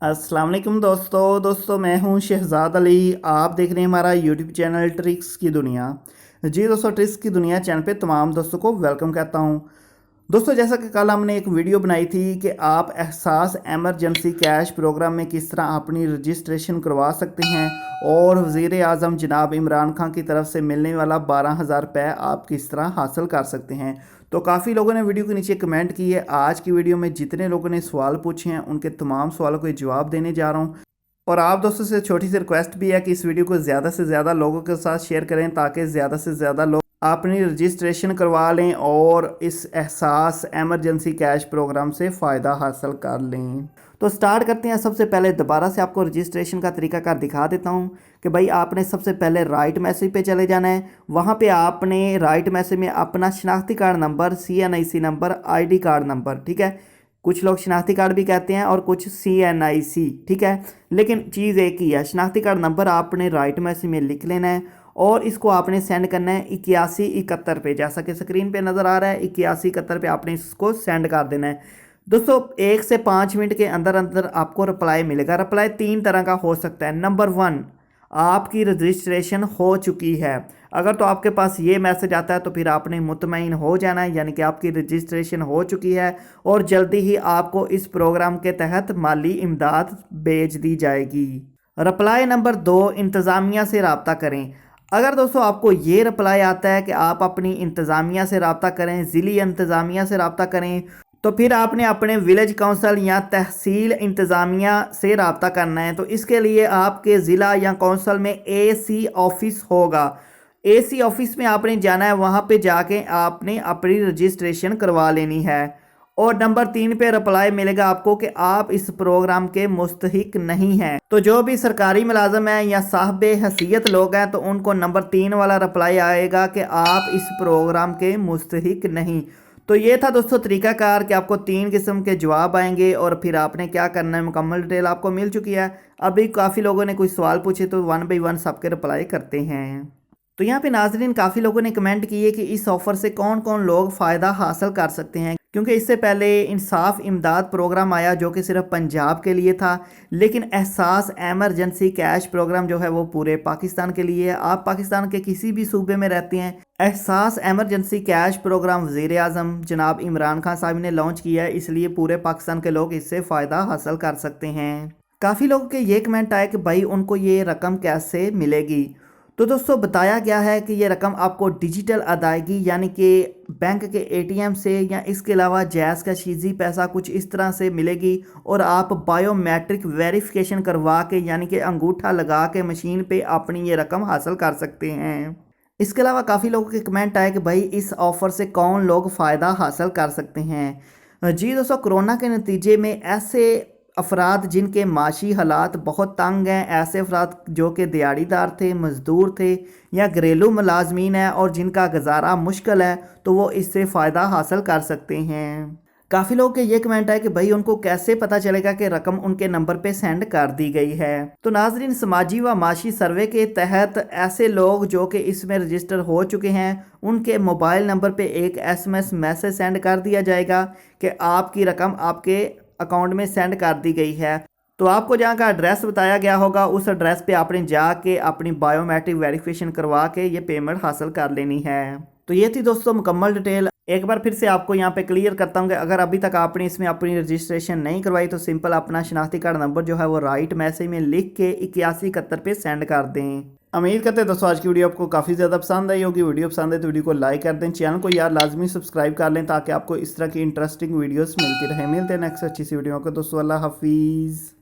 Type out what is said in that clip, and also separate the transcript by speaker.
Speaker 1: अस्सलाम वालेकुम दोस्तों मैं हूं शहजाद अली। आप देख रहे हैं हमारा यूट्यूब चैनल ट्रिक्स की दुनिया। जी दोस्तों, ट्रिक्स की दुनिया चैनल पे तमाम दोस्तों को वेलकम कहता हूं। दोस्तों, जैसा कि कल हमने एक वीडियो बनाई थी कि आप एहसास एमरजेंसी कैश प्रोग्राम में किस तरह अपनी रजिस्ट्रेशन करवा सकते हैं और वज़ीर आज़म जनाब इमरान खान की तरफ से मिलने वाला 12,000 रुपये आप किस तरह हासिल कर सकते हैं। तो काफ़ी लोगों ने वीडियो के नीचे कमेंट की है। आज की वीडियो में जितने लोगों ने सवाल पूछे हैं उनके तमाम सवालों के जवाब देने जा रहा हूँ। और आप दोस्तों से छोटी सी रिक्वेस्ट भी है कि इस वीडियो को ज़्यादा से ज़्यादा लोगों के साथ शेयर करें ताकि ज़्यादा से ज़्यादा लोग अपनी रजिस्ट्रेशन करवा लें और इस एहसास एमरजेंसी कैश प्रोग्राम से फ़ायदा हासिल कर लें। तो स्टार्ट करते हैं। सबसे पहले दोबारा से आपको रजिस्ट्रेशन का तरीकाकार दिखा देता हूं कि भाई आपने सबसे पहले राइट मैसेज पे चले जाना है। वहां पे आपने राइट मैसेज में अपना शनाख्ती card number, CNIC number, ID card number, ठीक है। कुछ लोग शनाख्ती कार्ड भी कहते हैं और कुछ CNIC, ठीक है, लेकिन चीज़ एक ही है। शनाख्ती कार्ड नंबर आपने राइट मैसेज में लिख लेना है और इसको आपने सेंड करना है 8171 पे, जैसा कि स्क्रीन पे नज़र आ रहा है। 8171 पे आपने इसको सेंड कर देना है। दोस्तों, 1 से 5 मिनट के अंदर अंदर आपको रिप्लाई मिलेगा। रिप्लाई 3 तरह का हो सकता है। नंबर 1, आपकी रजिस्ट्रेशन हो चुकी है। अगर तो आपके पास ये मैसेज आता है तो फिर आपने मुतमईन हो जाना है, यानी कि आपकी रजिस्ट्रेशन हो चुकी है और जल्दी ही आपको इस प्रोग्राम के तहत माली इमदाद भेज दी जाएगी। रिप्लाई नंबर 2, इंतज़ामिया से रब्ता करें। अगर दोस्तों आपको ये रिप्लाई आता है कि आप अपनी इंतज़ामिया से रब्ता करें, ज़िली इंतज़ामिया से रब्ता करें, तो फिर आपने अपने विलेज काउंसिल या तहसील इंतज़ामिया से रब्ता करना है। तो इसके लिए आपके ज़िला या काउंसिल में AC ऑफिस होगा। AC ऑफिस में आपने जाना है, वहाँ पे जाके आपने अपनी रजिस्ट्रेशन करवा लेनी है। और नंबर 3 पे रिप्लाई मिलेगा आपको कि आप इस प्रोग्राम के मुस्तहिक नहीं हैं। तो जो भी सरकारी मुलाजम है या साहब हैसियत लोग हैं तो उनको नंबर 3 वाला रिप्लाई आएगा कि आप इस प्रोग्राम के मुस्तहिक नहीं। तो ये था दोस्तों तरीकाकार कि आपको 3 किस्म के जवाब आएंगे और फिर आपने क्या करना है। मुकम्मल डिटेल आपको मिल चुकी है। अभी काफ़ी लोगों ने कुछ सवाल पूछे तो 1 बाई 1 सबके रिप्लाई करते हैं। तो यहाँ पे नाजरीन काफ़ी लोगों ने कमेंट किए कि इस ऑफ़र से कौन कौन लोग फ़ायदा हासिल कर सकते हैं, क्योंकि इससे पहले इंसाफ इमदाद प्रोग्राम आया जो कि सिर्फ पंजाब के लिए था, लेकिन एहसास एमरजेंसी कैश प्रोग्राम जो है वो पूरे पाकिस्तान के लिए है। आप पाकिस्तान के किसी भी सूबे में रहते हैं, एहसास एमरजेंसी कैश प्रोग्राम वज़ीर आज़म जनाब इमरान खान साहब ने लॉन्च किया है, इसलिए पूरे पाकिस्तान के लोग इससे फ़ायदा हासिल कर सकते हैं। काफ़ी लोगों के ये कमेंट आए कि भाई उनको ये रकम कैसे मिलेगी। तो दोस्तों बताया गया है कि ये रकम आपको डिजिटल अदायगी यानी कि बैंक के ATM से या इसके अलावा जैज़ का शीज़ी पैसा कुछ इस तरह से मिलेगी और आप बायोमेट्रिक वेरिफिकेशन करवा के यानी कि अंगूठा लगा के मशीन पे अपनी ये रकम हासिल कर सकते हैं। इसके अलावा काफ़ी लोगों के कमेंट आए कि भाई इस ऑफ़र से कौन लोग फ़ायदा हासिल कर सकते हैं। जी दोस्तों, कोरोना के नतीजे में ऐसे अफराद जिनके माशी हालात बहुत तंग हैं, ऐसे अफराद जो कि दिहाड़ीदार थे, मज़दूर थे या घरेलू मुलाजमीन हैं और जिनका गुजारा मुश्किल है, तो वो इससे फ़ायदा हासिल कर सकते हैं। काफ़ी लोगों के ये कमेंट है कि भाई उनको कैसे पता चलेगा कि रकम उनके नंबर पे सेंड कर दी गई है। तो नाजरीन, समाजी व माशी सर्वे के तहत ऐसे लोग जो कि इसमें रजिस्टर हो चुके हैं उनके मोबाइल नंबर पे एक SMS मैसेज सेंड कर दिया जाएगा कि आपकी रकम आपके अकाउंट में सेंड कर दी गई है। तो आपको जहाँ का एड्रेस बताया गया होगा उस एड्रेस पे आपने जाके अपनी बायोमेट्रिक वेरिफिकेशन करवा के ये पेमेंट हासिल कर लेनी है। तो ये थी दोस्तों मुकम्मल डिटेल। एक बार फिर से आपको यहाँ पे क्लियर करता हूँ कि अगर अभी तक आपने इसमें अपनी रजिस्ट्रेशन नहीं करवाई तो सिंपल अपना शनाख्ती कार्ड नंबर जो है वो राइट मैसेज में लिख के 8171 पे सेंड कर दें। उम्मीद करते हैं दोस्तों आज की वीडियो आपको काफ़ी ज़्यादा पसंद आई होगी। वीडियो पसंद है तो वीडियो को लाइक कर दें, चैनल को यार लाजमी सब्सक्राइब कर लें ताकि आपको इस तरह की इंटरेस्टिंग वीडियोस मिलती रहे। मिलते हैं नेक्स्ट अच्छी सी वीडियो को दोस्तों। अल्लाह हाफिज़।